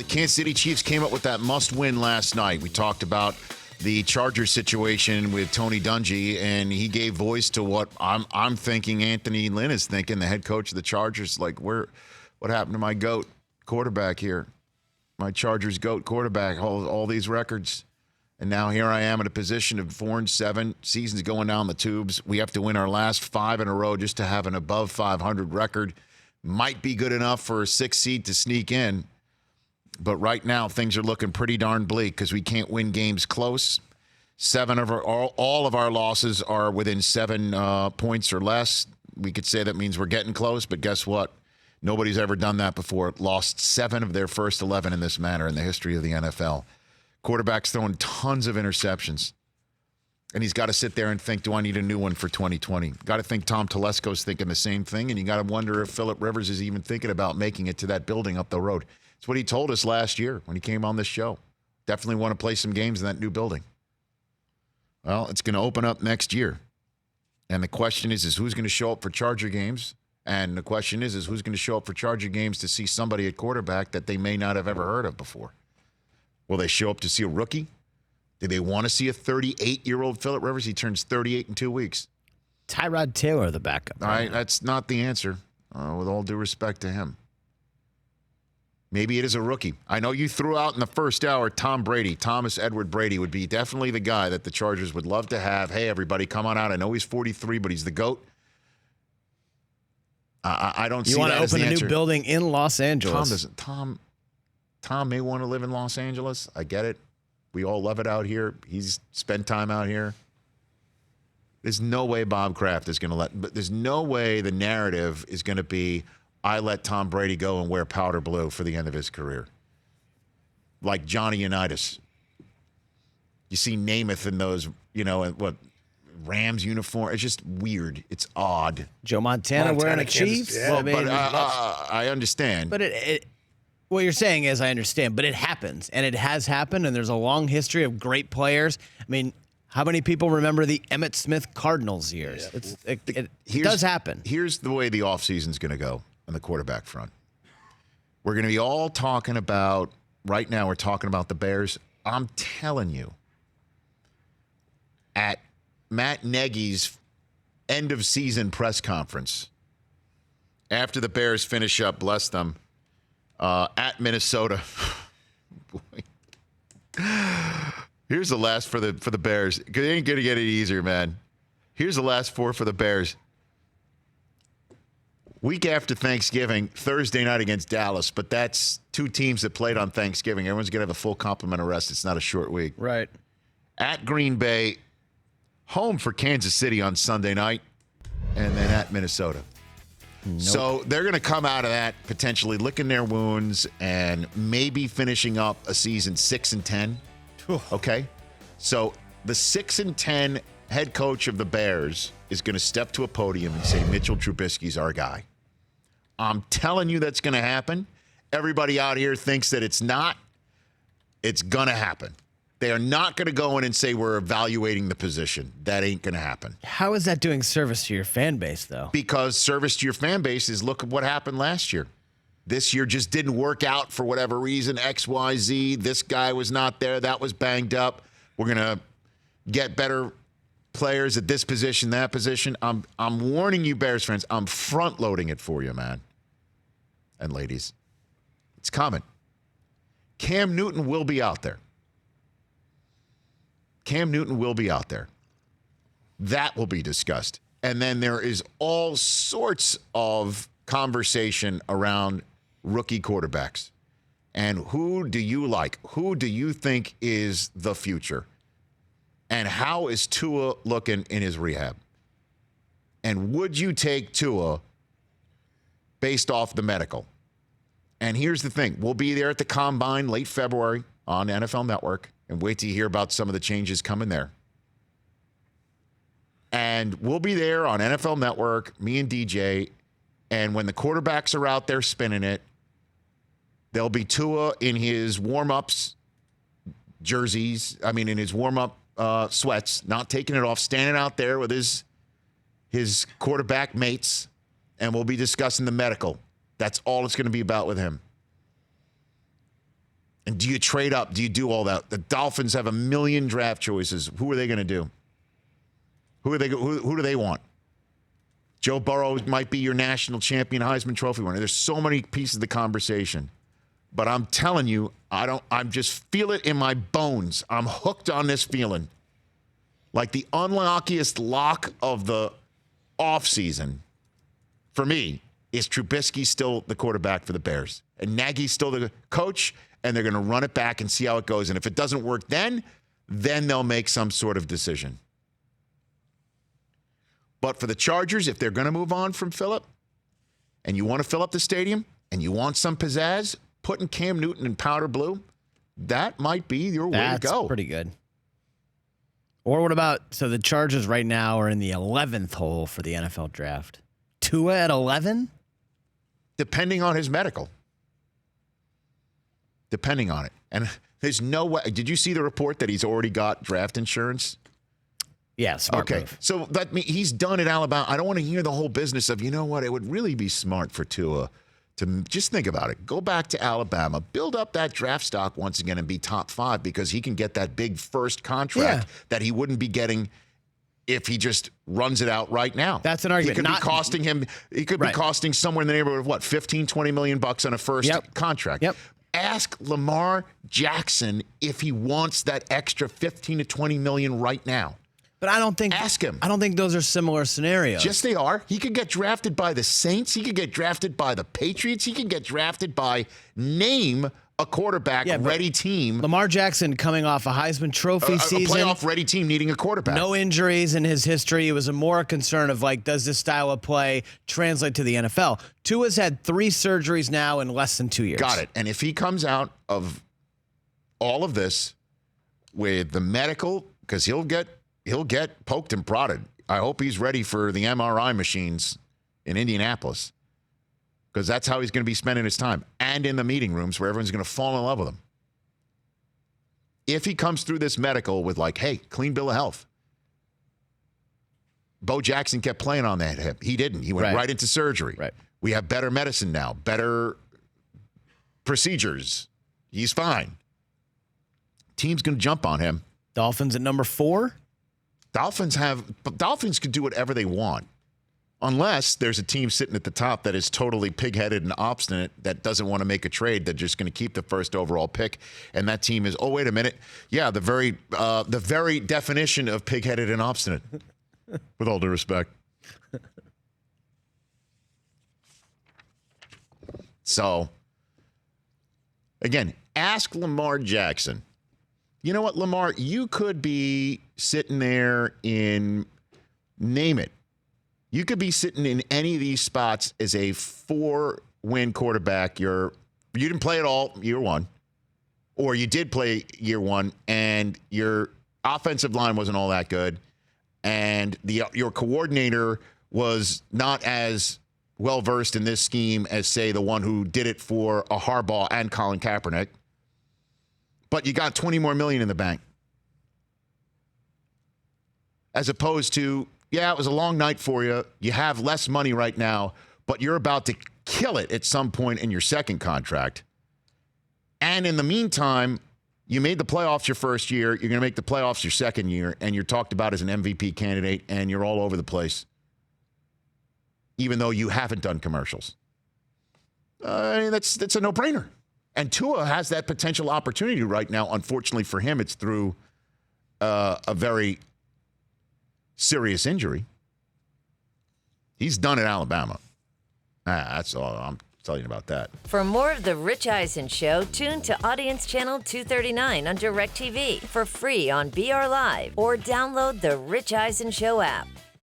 Kansas City Chiefs came up with that must-win last night. We talked about the Chargers situation with Tony Dungy, and he gave voice to what I'm thinking Anthony Lynn is thinking, the head coach of the Chargers. Like, what happened to my GOAT quarterback here? My Chargers GOAT quarterback, all these records. And now here I am in a position of 4-7. Season's going down the tubes. We have to win our last 5 in a row just to have an above 500 record. Might be good enough for a 6 seed to sneak in. But right now, things are looking pretty darn bleak because we can't win games close. All of our losses are within 7 points or less. We could say that means we're getting close, but guess what? Nobody's ever done that before. Lost 7 of their first 11 in this manner in the history of the NFL. Quarterback's throwing tons of interceptions. And he's got to sit there and think, do I need a new one for 2020? Got to think Tom Telesco's thinking the same thing, and you got to wonder if Phillip Rivers is even thinking about making it to that building up the road. It's what he told us last year when he came on this show. Definitely want to play some games in that new building. Well, it's going to open up next year. And the question is who's going to show up for Charger games? And the question is who's going to show up for Charger games to see somebody at quarterback that they may not have ever heard of before? Will they show up to see a rookie? Do they want to see a 38-year-old Phillip Rivers? He turns 38 in 2 weeks. Tyrod Taylor, the backup. All right, that's not the answer, with all due respect to him. Maybe it is a rookie. I know you threw out in the first hour Tom Brady. Thomas Edward Brady would be definitely the guy that the Chargers would love to have. Hey, everybody, come on out. I know he's 43, but he's the GOAT. I don't see that as the answer. You want to open a new building in Los Angeles. Tom doesn't. Tom may want to live in Los Angeles. I get it. We all love it out here. He's spent time out here. There's no way Bob Kraft is going to but there's no way the narrative is going to be, I let Tom Brady go and wear powder blue for the end of his career. Like Johnny Unitas. You see Namath in those, Rams uniform. It's just weird. It's odd. Joe Montana wearing a Chiefs. Yeah. I understand. But what you're saying is I understand, but it happens, and it has happened, and there's a long history of great players. I mean, how many people remember the Emmitt Smith Cardinals years? Yeah. It does happen. Here's the way the offseason's going to go on the quarterback front. We're going to be all talking about, right now we're talking about the Bears. I'm telling you, at Matt Nagy's end-of-season press conference, after the Bears finish up, bless them, at Minnesota. Here's the last for the Bears. It ain't going to get any easier, man. Here's the last 4 for the Bears. Week after Thanksgiving, Thursday night against Dallas, but that's 2 teams that played on Thanksgiving. Everyone's going to have a full complement of rest. It's not a short week. Right. At Green Bay, home for Kansas City on Sunday night, and then at Minnesota. Nope. So they're going to come out of that potentially licking their wounds and maybe finishing up a season 6-10. Okay? So the 6-10 head coach of the Bears is going to step to a podium and say, Mitchell Trubisky's our guy. I'm telling you that's going to happen. Everybody out here thinks that it's not. It's going to happen. They are not going to go in and say we're evaluating the position. That ain't going to happen. How is that doing service to your fan base, though? Because service to your fan base is look at what happened last year. This year just didn't work out for whatever reason, X, Y, Z. This guy was not there. That was banged up. We're going to get better players at this position, that position. I'm warning you, Bears fans. I'm front-loading it for you, man. And ladies, it's coming. Cam Newton will be out there. Cam Newton will be out there. That will be discussed. And then there is all sorts of conversation around rookie quarterbacks. And who do you like? Who do you think is the future? And how is Tua looking in his rehab? And would you take Tua based off the medical? And here's the thing. We'll be there at the Combine late February on NFL Network. And wait till you hear about some of the changes coming there. And we'll be there on NFL Network, me and DJ. And when the quarterbacks are out there spinning it, there'll be Tua in his warm-ups in his warm-up sweats, not taking it off, standing out there with his quarterback mates. And we'll be discussing the medical. That's all it's going to be about with him. And do you trade up? Do you do all that? The Dolphins have a million draft choices. Who are they going to do? Who do they want? Joe Burrow might be your national champion Heisman Trophy winner. There's so many pieces of the conversation. But I'm telling you, I just feel it in my bones. I'm hooked on this feeling. Like the unlockiest lock of the offseason for me is Trubisky still the quarterback for the Bears. And Nagy's still the coach, and they're going to run it back and see how it goes. And if it doesn't work then they'll make some sort of decision. But for the Chargers, if they're going to move on from Phillip, and you want to fill up the stadium, and you want some pizzazz, putting Cam Newton in powder blue, that might be your way to go. That's pretty good. Or what about, so the Chargers right now are in the 11th hole for the NFL draft. Tua at 11? Depending on his medical. Depending on it. And there's no way. Did you see the report that he's already got draft insurance? Yeah, smart move. So that means he's done at Alabama. I don't want to hear the whole business of, you know what, it would really be smart for Tua to just think about it. Go back to Alabama, build up that draft stock once again and be top 5 because he can get that big first contract that he wouldn't be getting if he just runs it out right now. That's an argument. He could be costing him, he could be costing somewhere in the neighborhood of what, 15, 20 million bucks on a first contract. Yep. Ask Lamar Jackson if he wants that extra 15 to 20 million right now. But I don't think. Ask him. I don't think those are similar scenarios. Yes, they are. He could get drafted by the Saints. He could get drafted by the Patriots. He could get drafted by name a quarterback ready team. Lamar Jackson coming off a Heisman Trophy season. A playoff ready team needing a quarterback. No injuries in his history. It was more a concern of like, does this style of play translate to the NFL? Tua's had 3 surgeries now in less than 2 years. Got it. And if he comes out of all of this with the medical, because he'll get poked and prodded. I hope he's ready for the MRI machines in Indianapolis because that's how he's going to be spending his time and in the meeting rooms where everyone's going to fall in love with him. If he comes through this medical with like, hey, clean bill of health. Bo Jackson kept playing on that hip. He didn't. He went right into surgery. Right. We have better medicine now, better procedures. He's fine. Team's going to jump on him. Dolphins at number 4? Dolphins could do whatever they want unless there's a team sitting at the top that is totally pig-headed and obstinate that doesn't want to make a trade. They're just going to keep the first overall pick. And that team is, oh, wait a minute. Yeah, the very definition of pig-headed and obstinate, with all due respect. So, again, ask Lamar Jackson. You know what, Lamar? You could be sitting there in, name it. You could be sitting in any of these spots as a 4-win quarterback. You didn't play at all year 1, or you did play year 1, and your offensive line wasn't all that good, and your coordinator was not as well-versed in this scheme as, say, the one who did it for a Harbaugh and Colin Kaepernick. But you got $20 more million in the bank. As opposed to, yeah, it was a long night for you. You have less money right now, but you're about to kill it at some point in your second contract. And in the meantime, you made the playoffs your first year. You're going to make the playoffs your second year, and you're talked about as an MVP candidate, and you're all over the place, even though you haven't done commercials. That's a no-brainer. And Tua has that potential opportunity right now. Unfortunately for him, it's through a very serious injury. He's done at Alabama. That's all I'm telling you about that. For more of The Rich Eisen Show, tune to Audience Channel 239 on DirecTV for free on BR Live or download the Rich Eisen Show app.